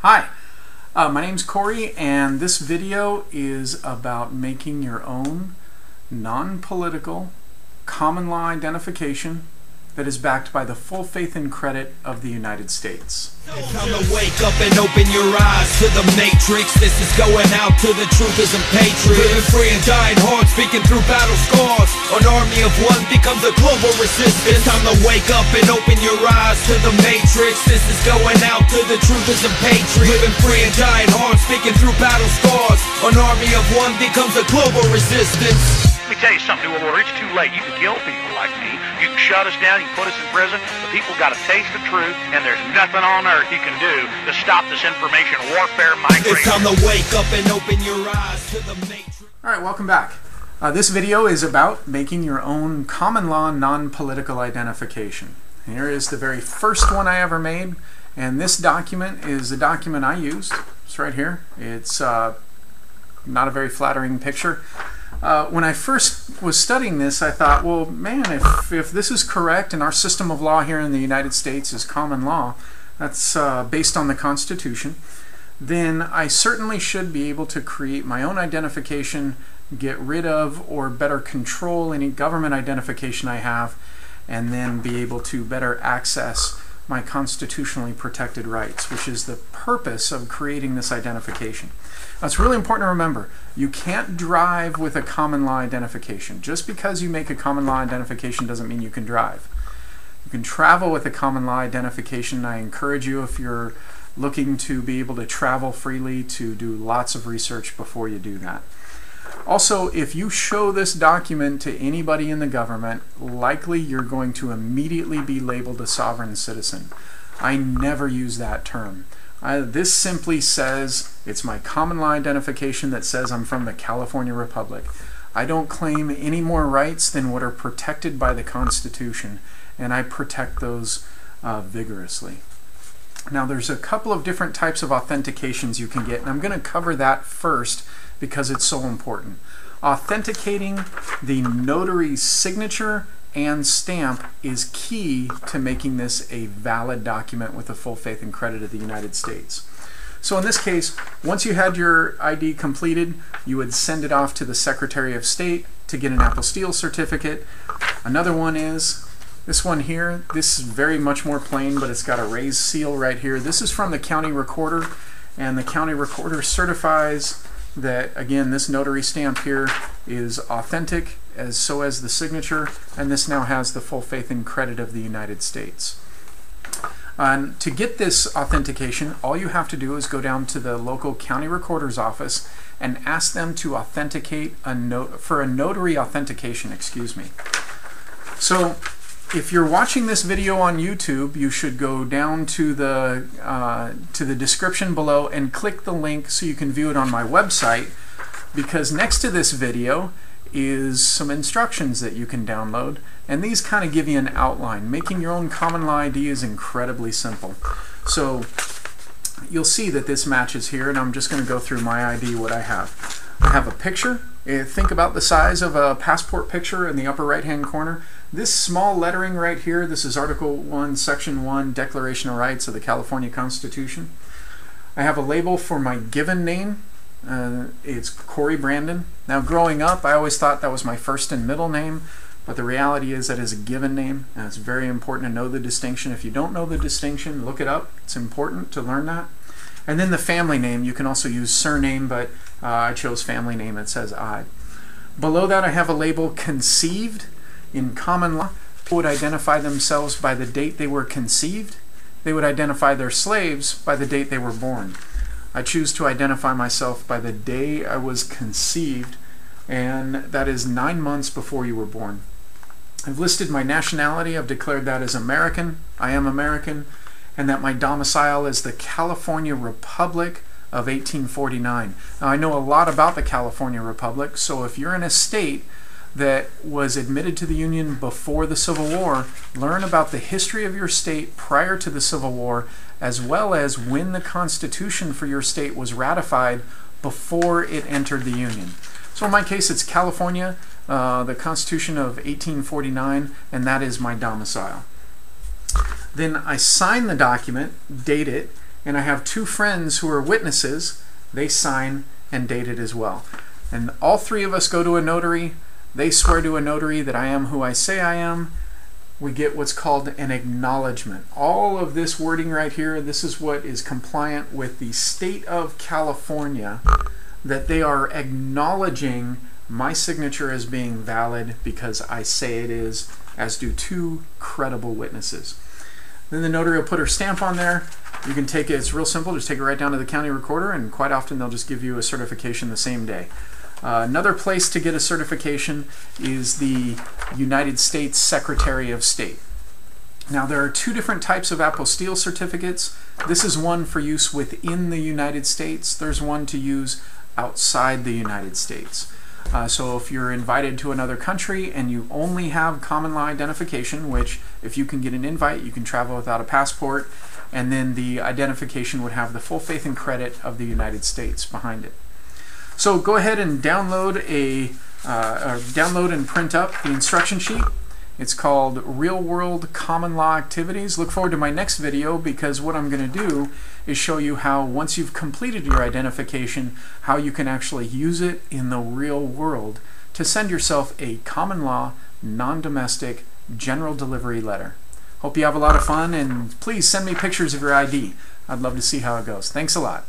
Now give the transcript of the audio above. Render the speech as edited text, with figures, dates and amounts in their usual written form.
Hi, my name's Corey, and this video is about making your own non-political common law identification that is backed by the full faith and credit of the United States. It's time to wake up and open your eyes to the matrix. This is going out to the truthers and patriots. Living free and dying hard, speaking through battle scars. An army of one becomes a global resistance. It's time to wake up and open your eyes to the matrix. This is going out to the truthers and patriots. Living free and dying hard, speaking through battle scars. An army of one becomes a global resistance. Let me tell you something, New Order, it's too late. You can kill people like me. You can shut us down. You can put us in prison. The people got a taste of truth, and there's nothing on earth you can do to stop this information warfare migration. It's time to wake up and open your eyes to the matrix. All right, welcome back. This video is about making your own common law non-political identification. Here is the very first one I ever made, and this document is the document I used. It's right here. It's not a very flattering picture. When I first was studying this, I thought, well, man, if this is correct and our system of law here in the United States is common law, that's based on the Constitution, then I certainly should be able to create my own identification, get rid of or better control any government identification I have, and then be able to better access my constitutionally protected rights, which is the purpose of creating this identification. Now, it's really important to remember, you can't drive with a common law identification. Just because you make a common law identification doesn't mean you can drive. You can travel with a common law identification. I encourage you, if you're looking to be able to travel freely, to do lots of research before you do that. Also, if you show this document to anybody in the government, likely you're going to immediately be labeled a sovereign citizen. I never use that term. This simply says it's my common law identification that says I'm from the California Republic. I don't claim any more rights than what are protected by the Constitution, and I protect those vigorously. Now, there's a couple of different types of authentications you can get, and I'm going to cover that first because it's so important. Authenticating the notary's signature and stamp is key to making this a valid document with the full faith and credit of the United States. So in this case, once you had your ID completed, you would send it off to the Secretary of State to get an apostille certificate. Another one is this one here. This is very much more plain, but it's got a raised seal right here. This is from the county recorder, and the county recorder certifies that, again, this notary stamp here is authentic, so as the signature, and this now has the full faith and credit of the United States. To get this authentication, all you have to do is go down to the local county recorder's office and ask them to authenticate for a notary authentication, excuse me. So if you're watching this video on YouTube, you should go down to the description below and click the link so you can view it on my website, because next to this video is some instructions that you can download, and these kind of give you an outline. Making your own common law ID is incredibly simple. So you'll see that this matches here, and I'm just going to go through my ID, what I have. I have a picture. Think about the size of a passport picture in the upper right hand corner. This small lettering right here, this is Article 1, Section 1, Declaration of Rights of the California Constitution. I have a label for my given name. It's Corey Brandon. Now, growing up, I always thought that was my first and middle name, but the reality is that is a given name, and it's very important to know the distinction. If you don't know the distinction, look it up. It's important to learn that. And then the family name, you can also use surname, but I chose family name. It says I. Below that, I have a label conceived. In common law, people would identify themselves by the date they were conceived. They would identify their slaves by the date they were born. I choose to identify myself by the day I was conceived, and that is 9 months before you were born. I've listed my nationality. I've declared that as American. I am American, and that my domicile is the California Republic of 1849. Now, I know a lot about the California Republic, so if you're in a state that was admitted to the Union before the Civil War, learn about the history of your state prior to the Civil War, as well as when the Constitution for your state was ratified before it entered the Union. So in my case, it's California, the Constitution of 1849, and that is my domicile. Then I sign the document, date it, and I have 2 friends who are witnesses. They sign and date it as well. And all 3 of us go to a notary. They swear to a notary that I am who I say I am. We get what's called an acknowledgement. All of this wording right here, this is what is compliant with the state of California, that they are acknowledging my signature as being valid because I say it is, as do 2 credible witnesses. Then the notary will put her stamp on there. You can take it, it's real simple, just take it right down to the county recorder, and quite often they'll just give you a certification the same day. Another place to get a certification is the United States Secretary of State. Now there are 2 different types of apostille certificates. This is one for use within the United States. There's one to use outside the United States. So if you're invited to another country and you only have common law identification, which if you can get an invite, you can travel without a passport, and then the identification would have the full faith and credit of the United States behind it. So go ahead and download and print up the instruction sheet. It's called Real World Common Law Activities. Look forward to my next video, because what I'm going to do is show you how, once you've completed your identification, how you can actually use it in the real world to send yourself a common law, non-domestic, general delivery letter. Hope you have a lot of fun, and please send me pictures of your ID. I'd love to see how it goes. Thanks a lot.